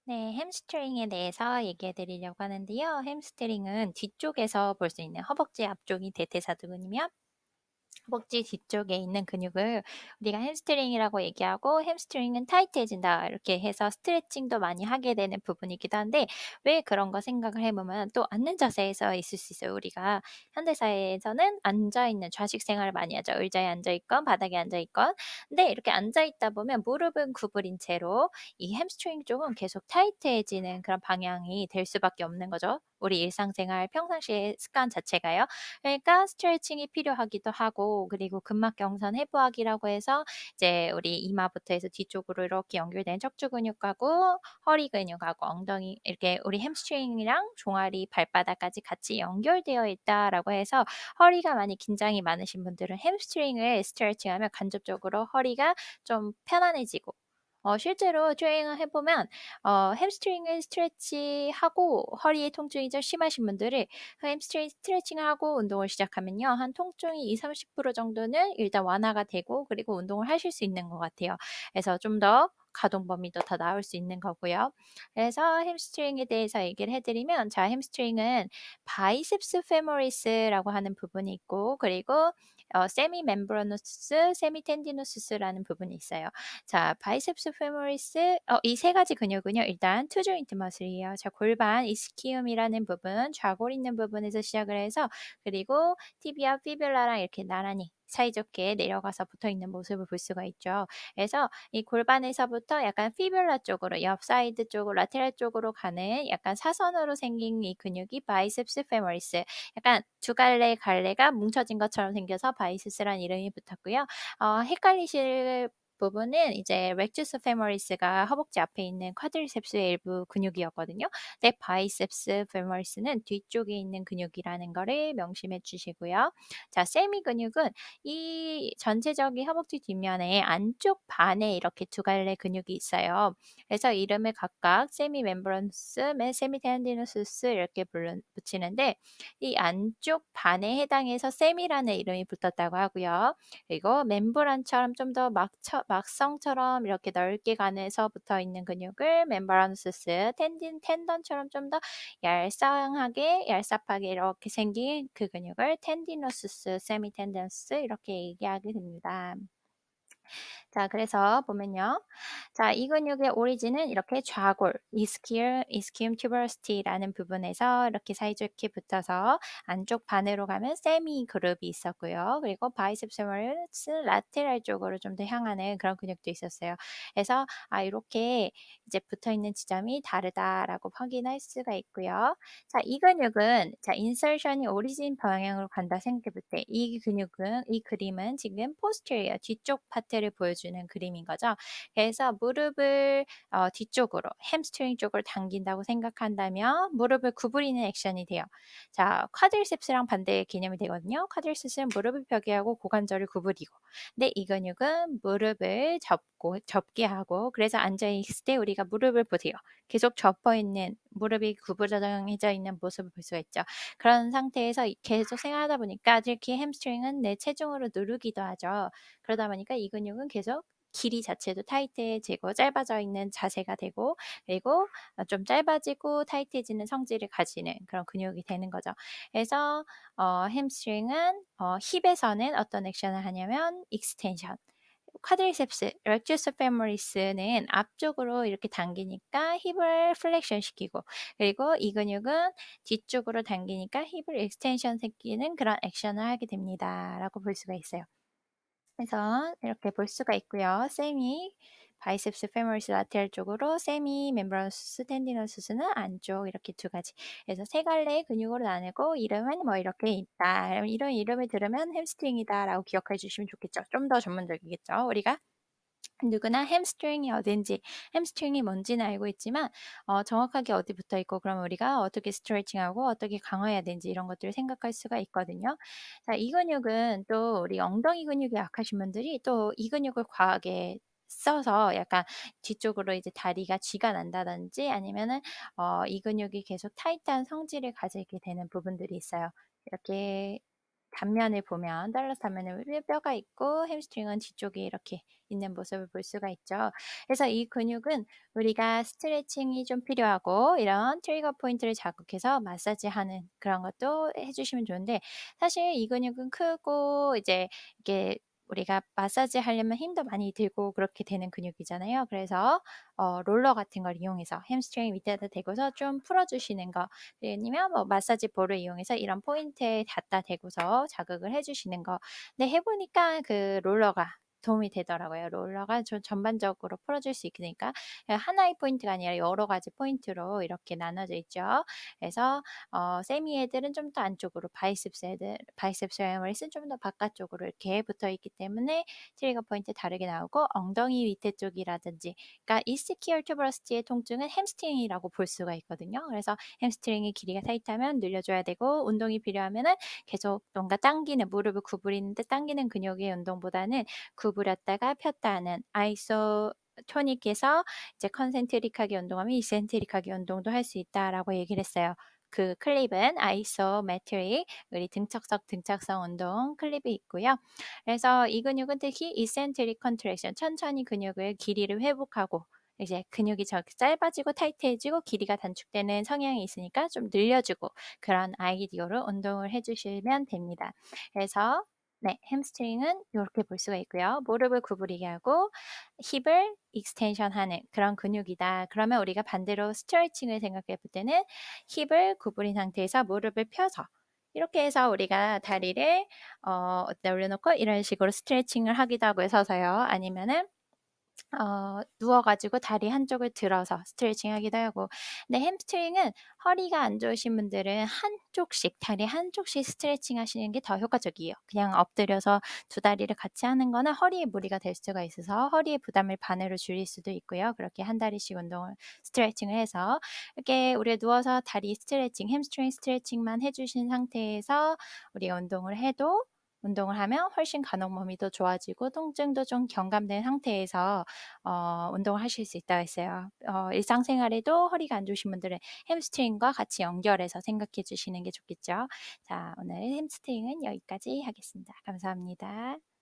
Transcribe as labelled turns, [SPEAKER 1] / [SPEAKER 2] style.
[SPEAKER 1] 네, 햄스트링에 대해서 얘기해 드리려고 하는데요. 햄스트링은 뒤쪽에서 볼 수 있는 허벅지 앞쪽이 대퇴사두근이며 허벅지 뒤쪽에 있는 근육을 우리가 햄스트링이라고 얘기하고 햄스트링은 타이트해진다 이렇게 해서 스트레칭도 많이 하게 되는 부분이기도 한데 왜 그런 거 생각을 해 보면 또 앉는 자세에서 있을 수 있어요. 우리가 현대 사회에서는 앉아 있는 좌식 생활을 많이 하죠. 의자에 앉아 있건 바닥에 앉아 있건. 근데 이렇게 앉아 있다 보면 무릎은 구부린 채로 이 햄스트링 쪽은 계속 타이트해지는 그런 방향이 될 수밖에 없는 거죠. 우리 일상생활 평상시의 습관 자체가요. 그러니까 스트레칭이 필요하기도 하고 그리고 근막 경선 해부학이라고 해서 이제 우리 이마부터 해서 뒤쪽으로 이렇게 연결된 척추 근육하고 허리 근육하고 엉덩이 이렇게 우리 햄스트링이랑 종아리 발바닥까지 같이 연결되어 있다라고 해서 허리가 많이 긴장이 많으신 분들은 햄스트링을 스트레칭하면 간접적으로 허리가 좀 편안해지고 실제로 트레이닝을 해 보면 햄스트링을 스트레치하고 허리에 통증이 좀 심하신 분들이 그 햄스트링 스트레칭을 하고 운동을 시작하면요. 한 통증이 20-30% 정도는 일단 완화가 되고 그리고 운동을 하실 수 있는 것 같아요. 그래서 좀 더 가동 범위도 더 나올 수 있는 거고요. 그래서 햄스트링에 대해서 얘기를 해 드리면 자 햄스트링은 바이셉스 페모리스라고 하는 부분이 있고 그리고 세미 멤브라노스, 세미 텐디노스라는 부분이 있어요. 자 바이셉스 페모리스 이 세 가지 근육은요. 일단 투 조인트 머슬이에요. 자 골반 이스키움이라는 부분, 좌골 있는 부분에서 시작을 해서 그리고 티비아, 피뷸라랑 이렇게 나란히 사이좋게 내려가서 붙어 있는 모습을 볼 수가 있죠. 그래서 이 골반에서부터 약간 피뷸라 쪽으로 옆 사이드 쪽으로 라테랄 쪽으로 가는 약간 사선으로 생긴 이 근육이 바이셉스 페모리스. 약간 두 갈래가 뭉쳐진 것처럼 생겨서 바이셉스라는 이름이 붙었고요. 헷갈리실 부분은 이제 렉투스 페모리스가 허벅지 앞에 있는 쿼드리셉스의 일부 근육이었거든요. 근데 바이셉스 페모리스는 뒤쪽에 있는 근육이라는 거를 명심해 주시고요. 자, 세미 근육은 이 전체적인 허벅지 뒷면에 안쪽 반에 이렇게 두 갈래 근육이 있어요. 그래서 이름을 각각 세미 멤브런스, 세미 텐디노스스 이렇게 붙이는데 이 안쪽 반에 해당해서 세미라는 이름이 붙었다고 하고요. 그리고 멤브란처럼 좀 더 막성처럼 이렇게 넓게 가내서 붙어 있는 근육을 멤브란스스, 텐던처럼 좀 더 얄쌍하게 이렇게 생긴 그 근육을 텐디노스스, 세미 텐던스 이렇게 얘기하게 됩니다. 자 그래서 보면요. 자 이 근육의 오리진은 이렇게 좌골 이스키움 튜버러시티라는 부분에서 이렇게 사이좋게 붙어서 안쪽 반으로 가면 세미 그룹이 있었고요. 그리고 바이셉스 femoris 라테랄 쪽으로 좀 더 향하는 그런 근육도 있었어요. 그래서 이렇게 이제 붙어있는 지점이 다르다라고 확인할 수가 있고요. 자 이 근육은 자 인서션이 오리진 방향으로 간다 생각해 볼 때 이 그림은 지금 posterior 뒤쪽 파트를 보여주는 그림인 거죠. 그래서 무릎을 뒤쪽으로 햄스트링 쪽으로 당긴다고 생각한다면 무릎을 구부리는 액션이 돼요. 자 쿼드리셉스랑 반대의 개념이 되거든요. 쿼드리셉스는 무릎을 펴게 하고 고관절을 구부리고 근데 이 근육은 무릎을 접게 하고 그래서 앉아 있을 때 우리가 무릎을 보세요. 계속 접어 있는 무릎이 구부러져져 있는 모습을 볼 수가 있죠. 그런 상태에서 계속 생활하다 보니까 이렇게 햄스트링은 내 체중으로 누르기도 하죠. 그러다 보니까 이 근육은 계속 길이 자체도 타이트해지고 짧아져 있는 자세가 되고 그리고 좀 짧아지고 타이트해지는 성질을 가지는 그런 근육이 되는 거죠. 그래서 햄스트링은 힙에서는 어떤 액션을 하냐면 익스텐션 쿼드리셉스, 렉투스 페모리스는 앞쪽으로 이렇게 당기니까 힙을 플렉션 시키고 그리고 이 근육은 뒤쪽으로 당기니까 힙을 익스텐션 시키는 그런 액션을 하게 됩니다라고 볼 수가 있어요. 그래서 이렇게 볼 수가 있고요. 세미 바이셉스 페모리스 라테럴 쪽으로 세미 멤브라노스 텐디노스는 안쪽 이렇게 두 가지. 그래서 세 갈래의 근육으로 나누고 이름은 뭐 이렇게 있다. 이런 이름을 들으면 햄스트링이다라고 기억해 주시면 좋겠죠. 좀 더 전문적이겠죠. 우리가 누구나 햄스트링이 어딘지, 햄스트링이 뭔지는 알고 있지만 정확하게 어디 붙어 있고 그럼 우리가 어떻게 스트레칭하고 어떻게 강화해야 되는지 이런 것들을 생각할 수가 있거든요. 자, 이 근육은 또 우리 엉덩이 근육이 약하신 분들이 또 이 근육을 과하게 써서 약간 뒤쪽으로 이제 다리가 쥐가 난다든지 아니면은 이 근육이 계속 타이트한 성질을 가지게 되는 부분들이 있어요. 이렇게 단면을 보면 달러스 단면에 뼈가 있고 햄스트링은 뒤쪽에 이렇게 있는 모습을 볼 수가 있죠. 그래서 이 근육은 우리가 스트레칭이 좀 필요하고 이런 트리거 포인트를 자극해서 마사지하는 그런 것도 해 주시면 좋은데, 사실 이 근육은 크고 이제 이게 우리가 마사지 하려면 힘도 많이 들고 그렇게 되는 근육이잖아요. 그래서 롤러 같은 걸 이용해서 햄스트링 밑에다 대고서 좀 풀어 주시는 거, 아니면 뭐 마사지 볼을 이용해서 이런 포인트에 갖다 대고서 자극을 해 주시는 거. 근데 해 보니까 그 롤러가 도움이 되더라고요. 롤러가 전반적으로 풀어줄 수 있으니까. 하나의 포인트가 아니라 여러 가지 포인트로 이렇게 나눠져 있죠. 그래서 세미 애들은 좀 더 안쪽으로, 바이셉스 웨머리스는 좀 더 바깥쪽으로 이렇게 붙어 있기 때문에 트리거 포인트 다르게 나오고, 엉덩이 밑에 쪽이라든지, 그러니까 이스키얼 튜버러스티의 통증은 햄스트링이라고 볼 수가 있거든요. 그래서 햄스트링의 길이가 타이트하면 늘려줘야 되고, 운동이 필요하면은 계속 뭔가 당기는, 무릎을 구부리는데 당기는 근육의 운동보다는 구부렸다가 폈다 하는 아이소토닉에서 이제 컨센트릭하게 운동하면 이센트릭하게 운동도 할 수 있다라고 얘기를 했어요. 그 클립은 아이소메트릭, 우리 등척성 운동 클립이 있고요. 그래서 이 근육은 특히 이센트릭 컨트랙션, 천천히 근육을 길이를 회복하고, 이제 근육이 짧아지고 타이트해지고 길이가 단축되는 성향이 있으니까 좀 늘려주고, 그런 아이디어로 운동을 해주시면 됩니다. 그래서 네, 햄스트링은 이렇게 볼 수가 있고요. 무릎을 구부리게 하고 힙을 익스텐션하는 그런 근육이다. 그러면 우리가 반대로 스트레칭을 생각해 볼 때는 힙을 구부린 상태에서 무릎을 펴서 이렇게 해서 우리가 다리를 올려놓고 이런 식으로 스트레칭을 하기도 하고요. 서서요. 아니면은 누워 가지고 다리 한쪽을 들어서 스트레칭 하기도 하고. 근데 햄스트링은 허리가 안 좋으신 분들은 한쪽씩, 다리 한쪽씩 스트레칭 하시는 게 더 효과적이에요. 그냥 엎드려서 두 다리를 같이 하는 거는 허리에 무리가 될 수가 있어서 허리의 부담을 반으로 줄일 수도 있고요. 그렇게 한 다리씩 스트레칭을 해서 이렇게 우리가 누워서 다리 스트레칭, 햄스트링 스트레칭만 해 주신 상태에서 우리가 운동을 하면 훨씬 가동 범위도 좋아지고 통증도 좀 경감된 상태에서 운동을 하실 수 있다고 했어요. 일상생활에도 허리가 안 좋으신 분들은 햄스트링과 같이 연결해서 생각해 주시는 게 좋겠죠. 자, 오늘 햄스트링은 여기까지 하겠습니다. 감사합니다.